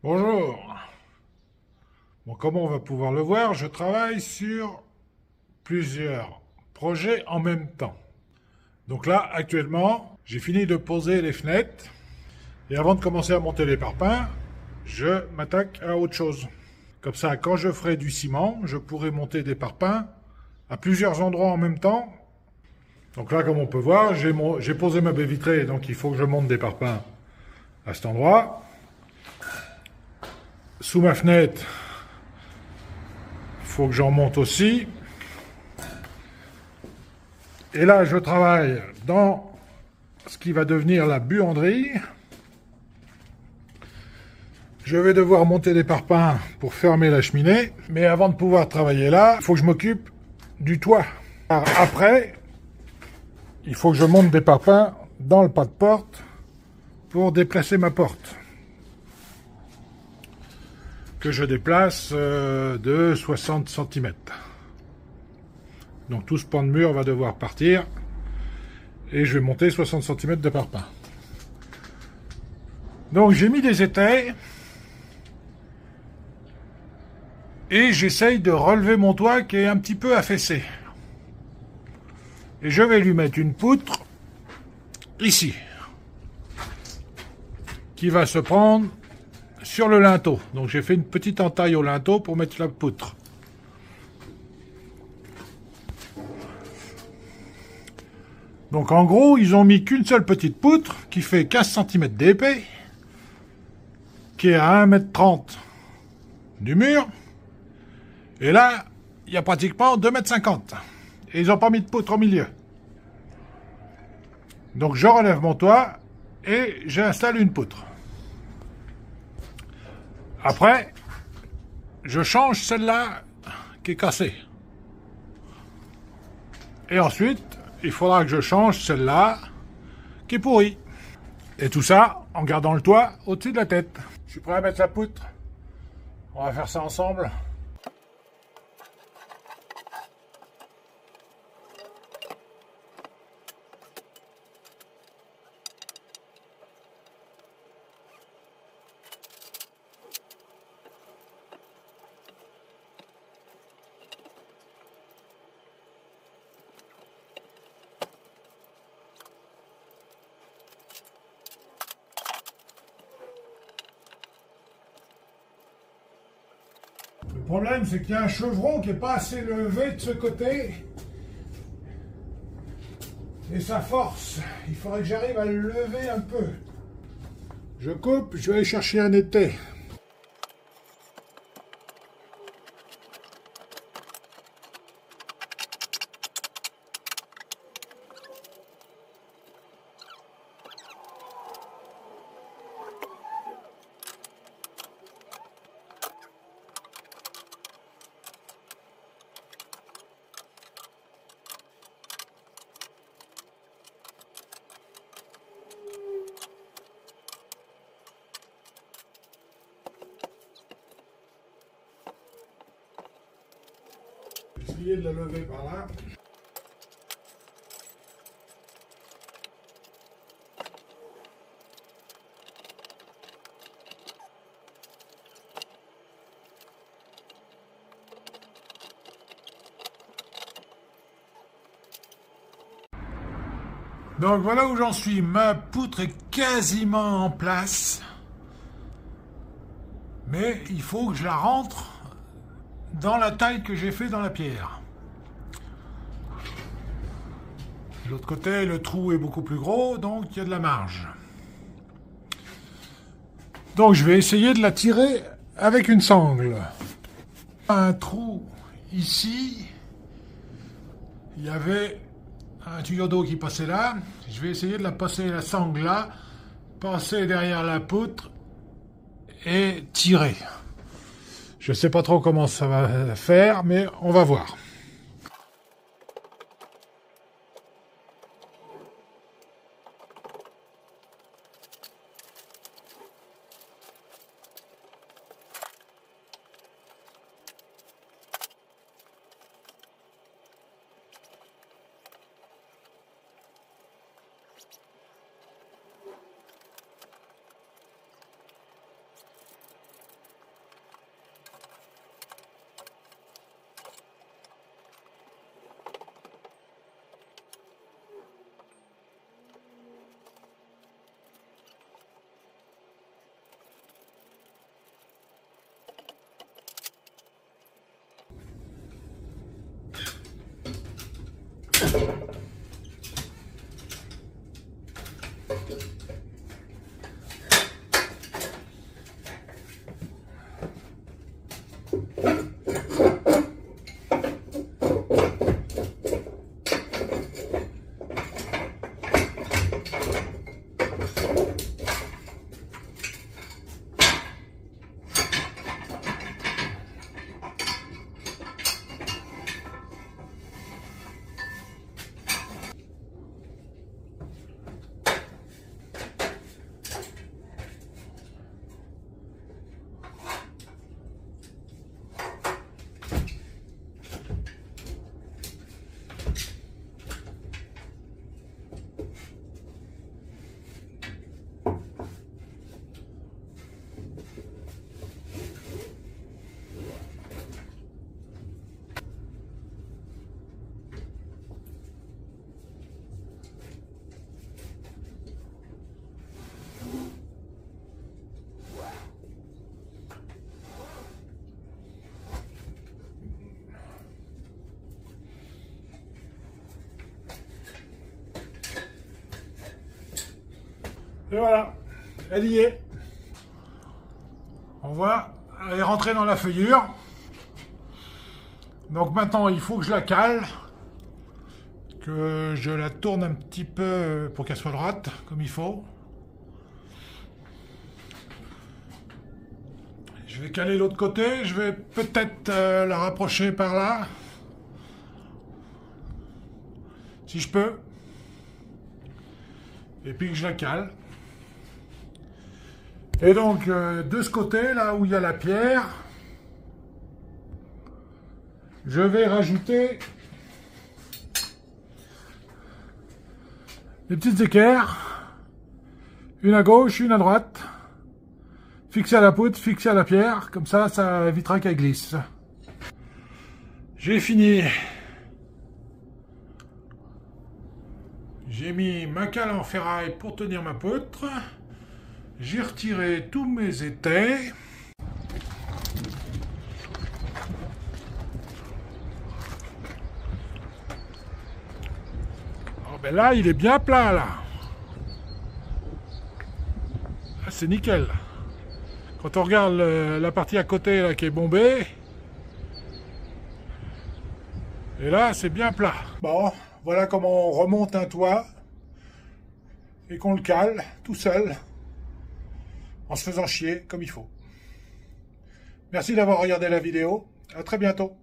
Bonjour. Bon, comme on va pouvoir le voir, je travaille sur plusieurs projets en même temps. Donc là, actuellement, j'ai fini de poser les fenêtres et avant de commencer à monter les parpaings, je m'attaque à autre chose. Comme ça, quand je ferai du ciment, je pourrai monter des parpaings à plusieurs endroits en même temps. Donc là, comme on peut voir, j'ai posé ma baie vitrée, donc il faut que je monte des parpaings à cet endroit. Sous ma fenêtre, il faut que j'en monte aussi. Et là, je travaille dans ce qui va devenir la buanderie. Je vais devoir monter des parpaings pour fermer la cheminée. Mais avant de pouvoir travailler là, il faut que je m'occupe du toit. Après, il faut que je monte des parpaings dans le pas de porte pour déplacer ma porte. Que je déplace de 60 cm. Donc tout ce pan de mur va devoir partir. Et je vais monter 60 cm de parpaing. Donc j'ai mis des étais. Et j'essaye de relever mon toit qui est un petit peu affaissé. Et je vais lui mettre une poutre ici, qui va se prendre sur le linteau. Donc j'ai fait une petite entaille au linteau pour mettre la poutre. Donc en gros, ils ont mis qu'une seule petite poutre qui fait 15 cm d'épais, qui est à 1,30 m du mur. Et là, il y a pratiquement 2,50 m. Et ils n'ont pas mis de poutre au milieu. Donc je relève mon toit et j'installe une poutre. Après, je change celle-là qui est cassée. Et ensuite, il faudra que je change celle-là qui est pourrie. Et tout ça en gardant le toit au-dessus de la tête. Je suis prêt à mettre la poutre. On va faire ça ensemble. Le problème, c'est qu'il y a un chevron qui n'est pas assez levé de ce côté. Et ça force. Il faudrait que j'arrive à le lever un peu. Je coupe, je vais aller chercher un étai. Essayer de la lever par là. Donc voilà où j'en suis. Ma poutre est quasiment en place. Mais il faut que je la rentre dans la taille que j'ai fait dans la pierre. De l'autre côté, le trou est beaucoup plus gros, donc il y a de la marge. Donc je vais essayer de la tirer avec une sangle. Un trou ici. Il y avait un tuyau d'eau qui passait là. Je vais essayer de la passer la sangle là, passer derrière la poutre et tirer. Je ne sais pas trop comment ça va faire, mais on va voir. Et voilà, elle y est. On voit, elle est rentrée dans la feuillure. Donc maintenant, il faut que je la cale, que je la tourne un petit peu pour qu'elle soit droite, comme il faut. Je vais caler l'autre côté, je vais peut-être la rapprocher par là, si je peux. Et puis que je la cale. Et donc, de ce côté, là où il y a la pierre, je vais rajouter des petites équerres, une à gauche, une à droite, fixées à la poutre, fixées à la pierre, comme ça évitera qu'elle glisse. J'ai fini. J'ai mis ma cale en ferraille pour tenir ma poutre. J'ai retiré tous mes étais. Oh ben là, il est bien plat là. Ah, c'est nickel. Quand on regarde la partie à côté là qui est bombée, et là c'est bien plat. Bon, voilà comment on remonte un toit et qu'on le cale tout seul, en se faisant chier comme il faut. Merci d'avoir regardé la vidéo. À très bientôt.